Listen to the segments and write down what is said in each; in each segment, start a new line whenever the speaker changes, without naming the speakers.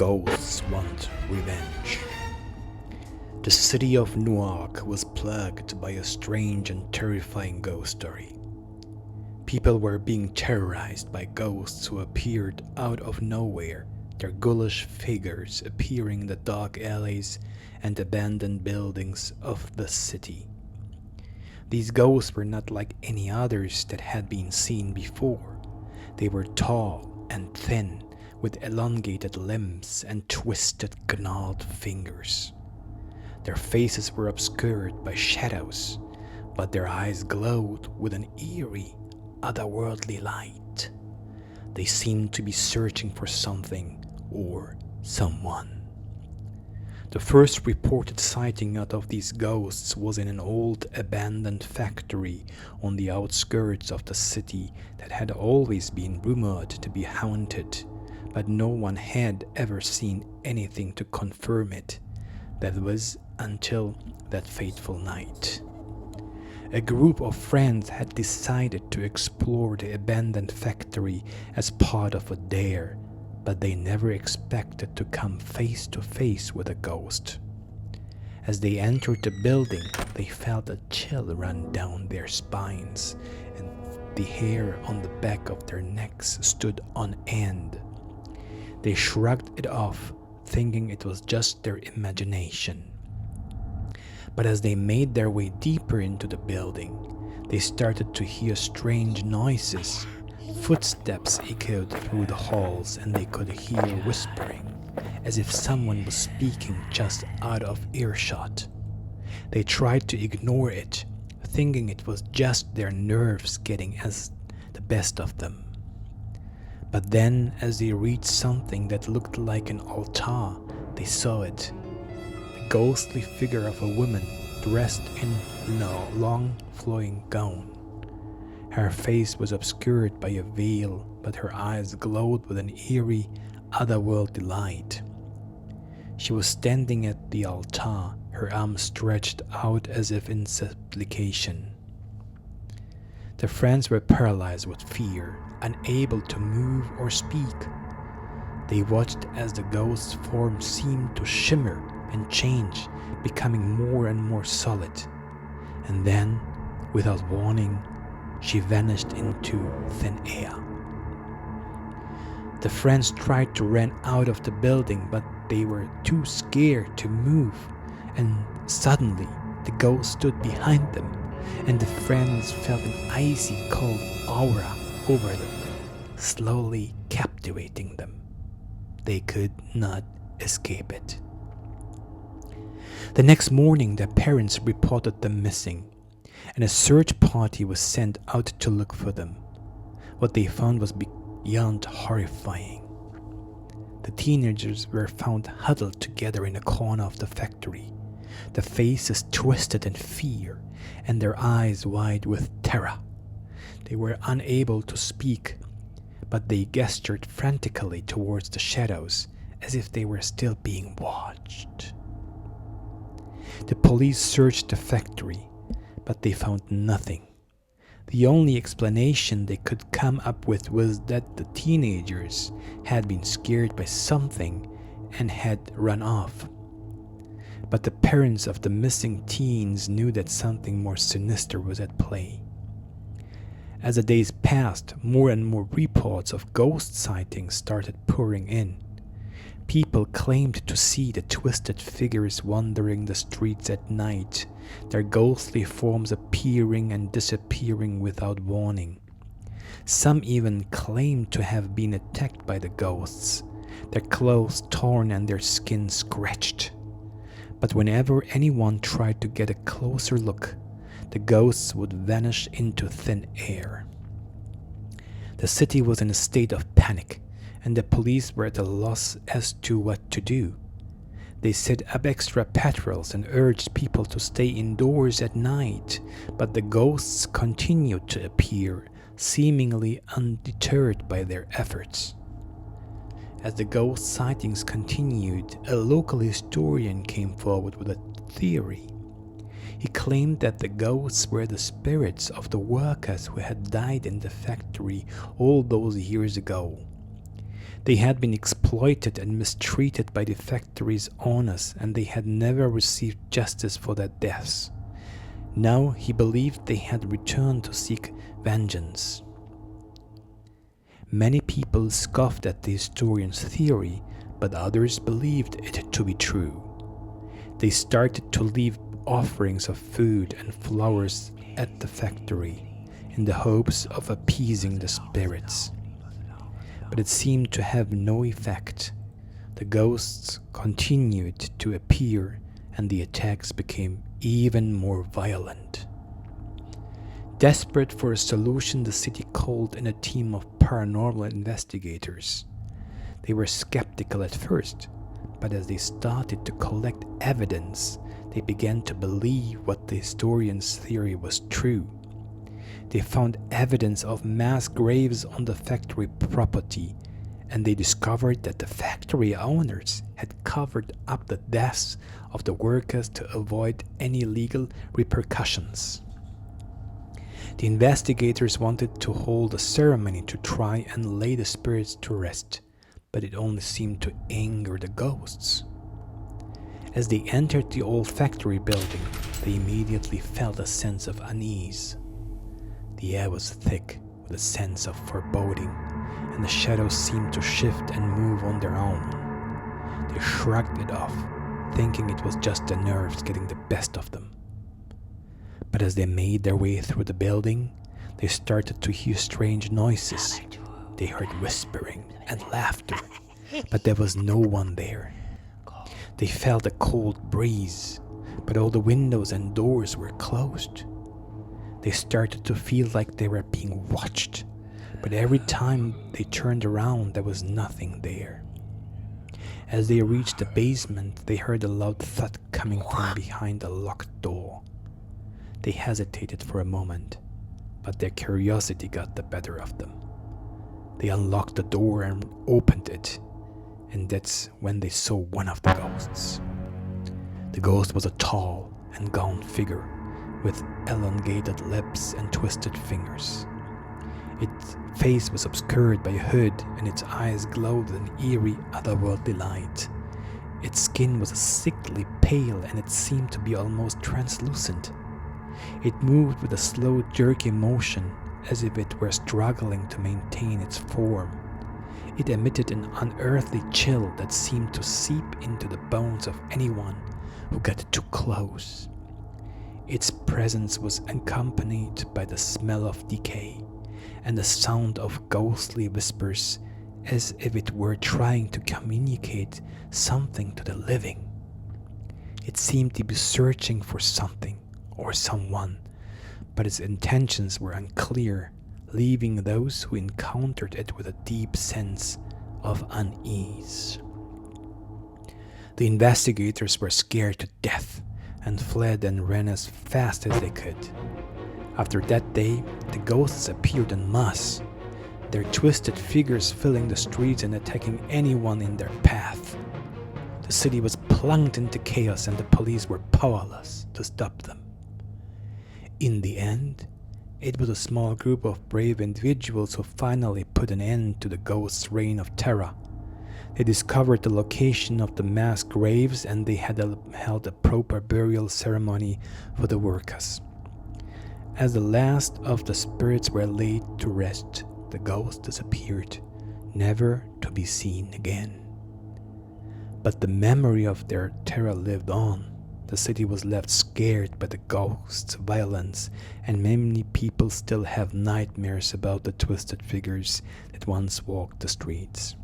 Ghosts want revenge. The city of Newark was plagued by a strange and terrifying ghost story. People were being terrorized by ghosts who appeared out of nowhere, their ghoulish figures appearing in the dark alleys and abandoned buildings of the city. These ghosts were not like any others that had been seen before. They were tall and thin, with elongated limbs and twisted, gnarled fingers. Their faces were obscured by shadows, but their eyes glowed with an eerie, otherworldly light. They seemed to be searching for something or someone. The first reported sighting out of these ghosts was in an old abandoned factory on the outskirts of the city that had always been rumored to be haunted, but no one had ever seen anything to confirm it. That was until that fateful night. A group of friends had decided to explore the abandoned factory as part of a dare, but they never expected to come face to face with a ghost. As they entered the building, they felt a chill run down their spines, and the hair on the back of their necks stood on end. They shrugged it off, thinking it was just their imagination. But as they made their way deeper into the building, they started to hear strange noises. Footsteps echoed through the halls, and they could hear whispering, as if someone was speaking just out of earshot. They tried to ignore it, thinking it was just their nerves getting as the best of them. But then, as they reached something that looked like an altar, they saw it. The ghostly figure of a woman dressed in a long flowing gown. Her face was obscured by a veil, but her eyes glowed with an eerie, otherworldly light. She was standing at the altar, her arms stretched out as if in supplication. The friends were paralyzed with fear, unable to move or speak. They watched as the ghost's form seemed to shimmer and change, becoming more and more solid. And then, without warning, she vanished into thin air. The friends tried to run out of the building, but they were too scared to move, and suddenly the ghost stood behind them, and the friends felt an icy cold aura over them, slowly captivating them. They could not escape it. The next morning, their parents reported them missing, and a search party was sent out to look for them. What they found was beyond horrifying. The teenagers were found huddled together in a corner of the factory, their faces twisted in fear and their eyes wide with terror. They were unable to speak, but they gestured frantically towards the shadows as if they were still being watched. The police searched the factory, but they found nothing. The only explanation they could come up with was that the teenagers had been scared by something and had run off. But the parents of the missing teens knew that something more sinister was at play. As the days passed, more and more reports of ghost sightings started pouring in. People claimed to see the twisted figures wandering the streets at night, their ghostly forms appearing and disappearing without warning. Some even claimed to have been attacked by the ghosts, their clothes torn and their skin scratched. But whenever anyone tried to get a closer look, the ghosts would vanish into thin air. The city was in a state of panic, and the police were at a loss as to what to do. They set up extra patrols and urged people to stay indoors at night, but the ghosts continued to appear, seemingly undeterred by their efforts. As the ghost sightings continued, a local historian came forward with a theory. He claimed that the ghosts were the spirits of the workers who had died in the factory all those years ago. They had been exploited and mistreated by the factory's owners, and they had never received justice for their deaths. Now he believed they had returned to seek vengeance. Many people scoffed at the historian's theory, but others believed it to be true. They started to leave offerings of food and flowers at the factory in the hopes of appeasing the spirits. But it seemed to have no effect. The ghosts continued to appear, and the attacks became even more violent. Desperate for a solution, the city called in a team of paranormal investigators. They were skeptical at first, but as they started to collect evidence, they began to believe what the historian's theory was true. They found evidence of mass graves on the factory property, and they discovered that the factory owners had covered up the deaths of the workers to avoid any legal repercussions. The investigators wanted to hold a ceremony to try and lay the spirits to rest, but it only seemed to anger the ghosts. As they entered the old factory building, they immediately felt a sense of unease. The air was thick with a sense of foreboding, and the shadows seemed to shift and move on their own. They shrugged it off, thinking it was just the nerves getting the best of them. But as they made their way through the building, they started to hear strange noises. They heard whispering and laughter, but there was no one there. They felt a cold breeze, but all the windows and doors were closed. They started to feel like they were being watched, but every time they turned around, there was nothing there. As they reached the basement, they heard a loud thud coming from behind a locked door. They hesitated for a moment, but their curiosity got the better of them. They unlocked the door and opened it, and that's when they saw one of the ghosts. The ghost was a tall and gaunt figure with elongated lips and twisted fingers. Its face was obscured by a hood, and its eyes glowed with an eerie, otherworldly light. Its skin was a sickly pale, and it seemed to be almost translucent. It moved with a slow, jerky motion, as if it were struggling to maintain its form. It emitted an unearthly chill that seemed to seep into the bones of anyone who got too close. Its presence was accompanied by the smell of decay and the sound of ghostly whispers, as if it were trying to communicate something to the living. It seemed to be searching for something or someone, but its intentions were unclear, leaving those who encountered it with a deep sense of unease. The investigators were scared to death and fled and ran as fast as they could. After that day, the ghosts appeared en masse, their twisted figures filling the streets and attacking anyone in their path. The city was plunged into chaos, and the police were powerless to stop them. In the end, it was a small group of brave individuals who finally put an end to the ghosts' reign of terror. They discovered the location of the mass graves, and they had held a proper burial ceremony for the workers. As the last of the spirits were laid to rest, the ghosts disappeared, never to be seen again. But the memory of their terror lived on. The city was left scared by the ghosts' violence, and many people still have nightmares about the twisted figures that once walked the streets.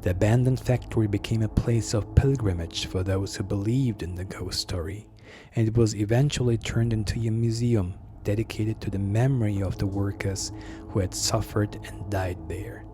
The abandoned factory became a place of pilgrimage for those who believed in the ghost story, and it was eventually turned into a museum dedicated to the memory of the workers who had suffered and died there.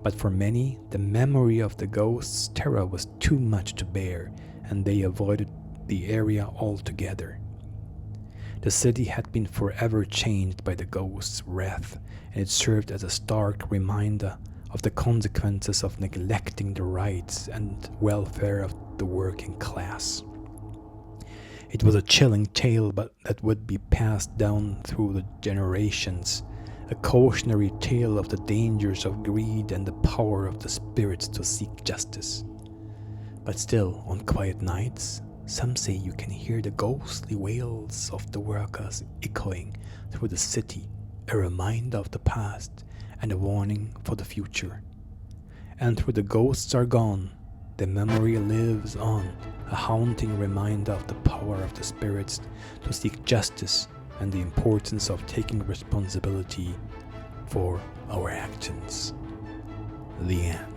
But for many, the memory of the ghost's terror was too much to bear, and they avoided the area altogether. The city had been forever changed by the ghost's wrath, and it served as a stark reminder of the consequences of neglecting the rights and welfare of the working class. It was a chilling tale, but that would be passed down through the generations, a cautionary tale of the dangers of greed and the power of the spirits to seek justice. But still, on quiet nights, some say you can hear the ghostly wails of the workers echoing through the city, a reminder of the past and a warning for the future. And though the ghosts are gone, the memory lives on, a haunting reminder of the power of the spirits to seek justice and the importance of taking responsibility for our actions. The end.